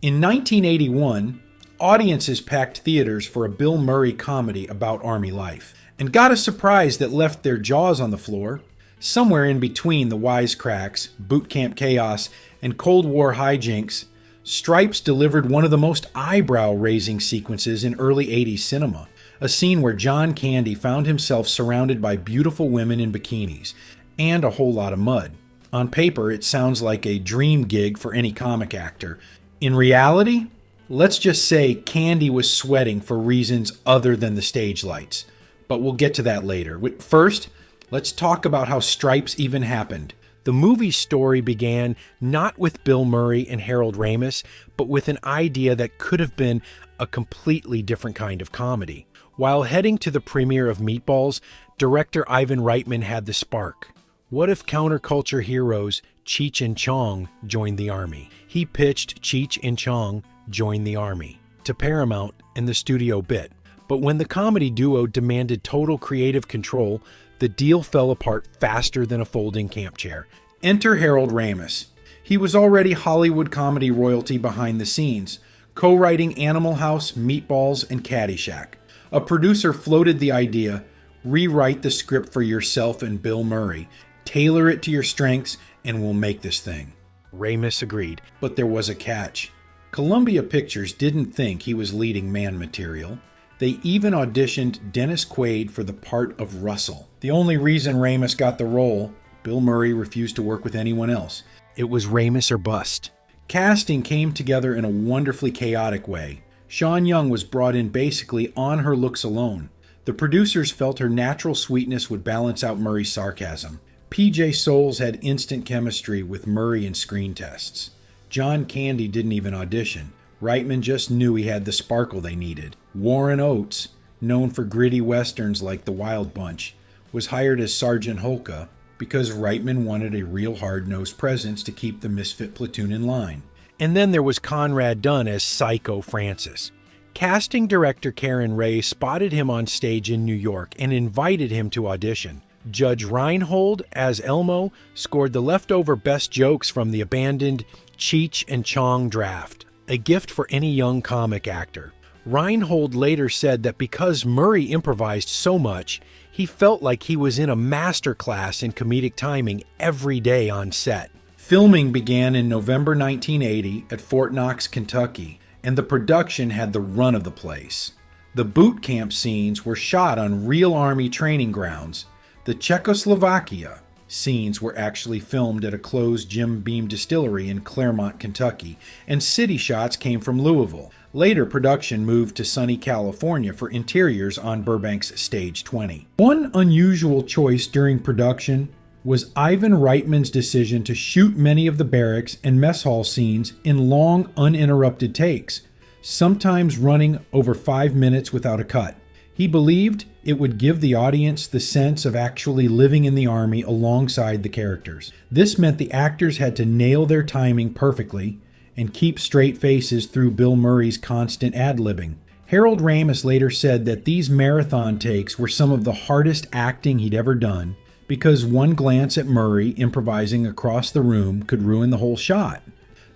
In 1981, audiences packed theaters for a Bill Murray comedy about Army life, and got a surprise that left their jaws on the floor. Somewhere in between the wisecracks, boot camp chaos, and Cold War hijinks, Stripes delivered one of the most eyebrow-raising sequences in early 80s cinema, a scene where John Candy found himself surrounded by beautiful women in bikinis, and a whole lot of mud. On paper, it sounds like a dream gig for any comic actor. In reality, let's just say Candy was sweating for reasons other than the stage lights. But we'll get to that later. First, let's talk about how Stripes even happened. The movie's story began not with Bill Murray and Harold Ramis, but with an idea that could have been a completely different kind of comedy. While heading to the premiere of Meatballs, director Ivan Reitman had the spark. What if counterculture heroes Cheech and Chong joined the Army? He pitched Cheech and Chong join the Army to Paramount, and the studio bit. But when the comedy duo demanded total creative control, the deal fell apart faster than a folding camp chair. Enter Harold Ramis. He was already Hollywood comedy royalty behind the scenes, co-writing Animal House, Meatballs, and Caddyshack. A producer floated the idea, rewrite the script for yourself and Bill Murray, tailor it to your strengths, and we'll make this thing. Ramis agreed, but there was a catch. Columbia Pictures didn't think he was leading man material. They even auditioned Dennis Quaid for the part of Russell. The only reason Ramis got the role, Bill Murray refused to work with anyone else. It was Ramis or bust. Casting came together in a wonderfully chaotic way. Sean Young was brought in basically on her looks alone. The producers felt her natural sweetness would balance out Murray's sarcasm. PJ Soles had instant chemistry with Murray in screen tests. John Candy didn't even audition. Reitman just knew he had the sparkle they needed. Warren Oates, known for gritty westerns like The Wild Bunch, was hired as Sergeant Holka because Reitman wanted a real hard-nosed presence to keep the misfit platoon in line. And then there was Conrad Dunn as Psycho Francis. Casting director Karen Ray spotted him on stage in New York and invited him to audition. Judge Reinhold, as Elmo, scored the leftover best jokes from the abandoned Cheech and Chong draft, a gift for any young comic actor. Reinhold later said that because Murray improvised so much, he felt like he was in a master class in comedic timing every day on set. Filming began in November 1980 at Fort Knox, Kentucky, and the production had the run of the place. The boot camp scenes were shot on real Army training grounds. The Czechoslovakia scenes were actually filmed at a closed Jim Beam distillery in Claremont, Kentucky, and city shots came from Louisville. Later, production moved to sunny California for interiors on Burbank's Stage 20. One unusual choice during production was Ivan Reitman's decision to shoot many of the barracks and mess hall scenes in long, uninterrupted takes, sometimes running over 5 minutes without a cut. He believed it would give the audience the sense of actually living in the Army alongside the characters. This meant the actors had to nail their timing perfectly and keep straight faces through Bill Murray's constant ad-libbing. Harold Ramis later said that these marathon takes were some of the hardest acting he'd ever done because one glance at Murray improvising across the room could ruin the whole shot.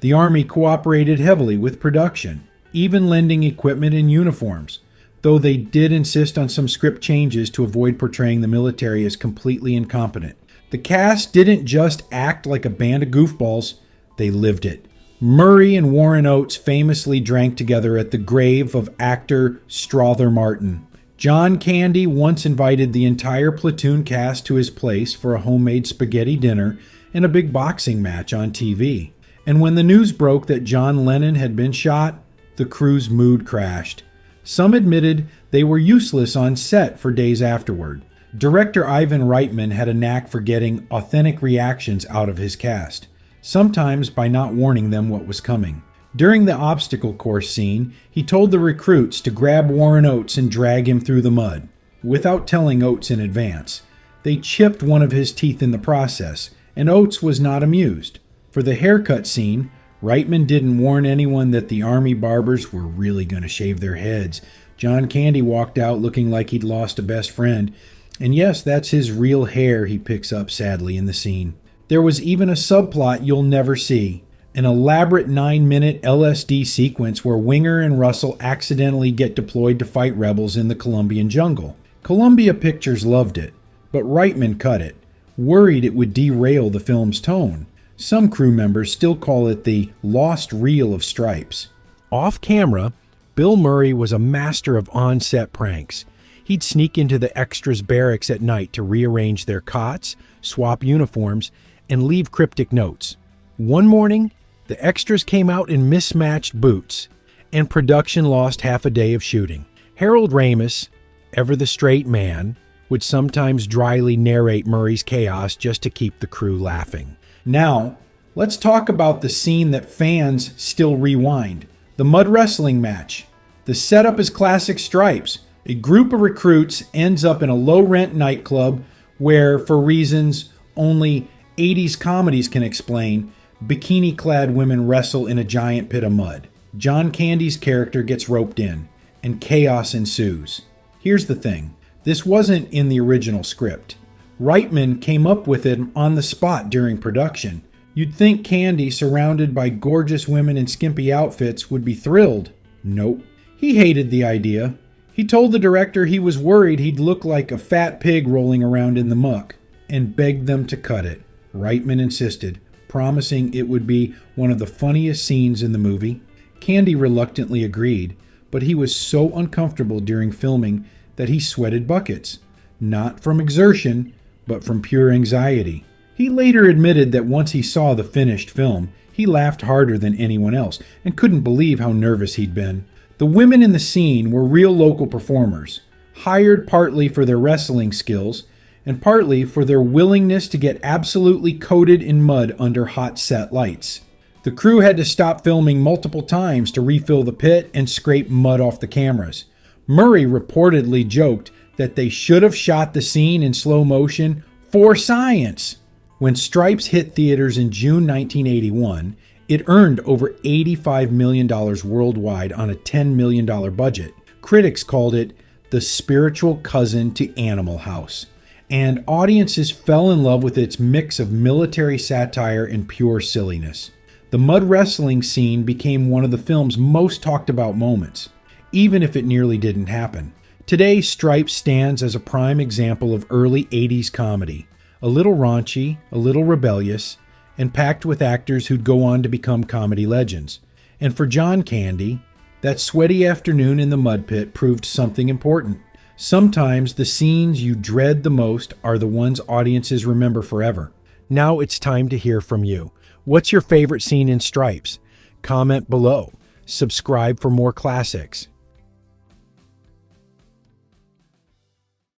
The Army cooperated heavily with production, even lending equipment and uniforms, though they did insist on some script changes to avoid portraying the military as completely incompetent. The cast didn't just act like a band of goofballs, they lived it. Murray and Warren Oates famously drank together at the grave of actor Strother Martin. John Candy once invited the entire platoon cast to his place for a homemade spaghetti dinner and a big boxing match on TV. And when the news broke that John Lennon had been shot, the crew's mood crashed. Some admitted they were useless on set for days afterward. Director Ivan Reitman had a knack for getting authentic reactions out of his cast, sometimes by not warning them what was coming. During the obstacle course scene, he told the recruits to grab Warren Oates and drag him through the mud, without telling Oates in advance. They chipped one of his teeth in the process, and Oates was not amused. For the haircut scene, Reitman didn't warn anyone that the Army barbers were really going to shave their heads. John Candy walked out looking like he'd lost a best friend, and yes, that's his real hair he picks up sadly in the scene. There was even a subplot you'll never see. an elaborate 9-minute LSD sequence where Winger and Russell accidentally get deployed to fight rebels in the Colombian jungle. Columbia Pictures loved it, but Reitman cut it, worried it would derail the film's tone. Some crew members still call it the lost reel of Stripes. Off camera, Bill Murray was a master of on-set pranks. He'd sneak into the extras' barracks at night to rearrange their cots, swap uniforms, and leave cryptic notes. One morning, the extras came out in mismatched boots, and production lost half a day of shooting. Harold Ramis, ever the straight man, would sometimes dryly narrate Murray's chaos just to keep the crew laughing. Now, let's talk about the scene that fans still rewind. The mud wrestling match. The setup is classic Stripes. A group of recruits ends up in a low-rent nightclub where, for reasons only 80s comedies can explain, bikini-clad women wrestle in a giant pit of mud. John Candy's character gets roped in, and chaos ensues. Here's the thing. This wasn't in the original script. Reitman came up with it on the spot during production. You'd think Candy, surrounded by gorgeous women in skimpy outfits, would be thrilled. Nope. He hated the idea. He told the director he was worried he'd look like a fat pig rolling around in the muck, and begged them to cut it. Reitman insisted, promising it would be one of the funniest scenes in the movie. Candy reluctantly agreed, but he was so uncomfortable during filming that he sweated buckets. Not from exertion, but from pure anxiety. He later admitted that once he saw the finished film, he laughed harder than anyone else and couldn't believe how nervous he'd been. The women in the scene were real local performers, hired partly for their wrestling skills and partly for their willingness to get absolutely coated in mud under hot set lights. The crew had to stop filming multiple times to refill the pit and scrape mud off the cameras. Murray reportedly joked that they should have shot the scene in slow motion for science. When Stripes hit theaters in June 1981, it earned over $85 million worldwide on a $10 million budget. Critics called it the spiritual cousin to Animal House, and audiences fell in love with its mix of military satire and pure silliness. The mud wrestling scene became one of the film's most talked about moments, even if it nearly didn't happen. Today, Stripes stands as a prime example of early 80s comedy, a little raunchy, a little rebellious, and packed with actors who'd go on to become comedy legends. And for John Candy, that sweaty afternoon in the mud pit proved something important. Sometimes the scenes you dread the most are the ones audiences remember forever. Now it's time to hear from you. What's your favorite scene in Stripes? Comment below. Subscribe for more classics.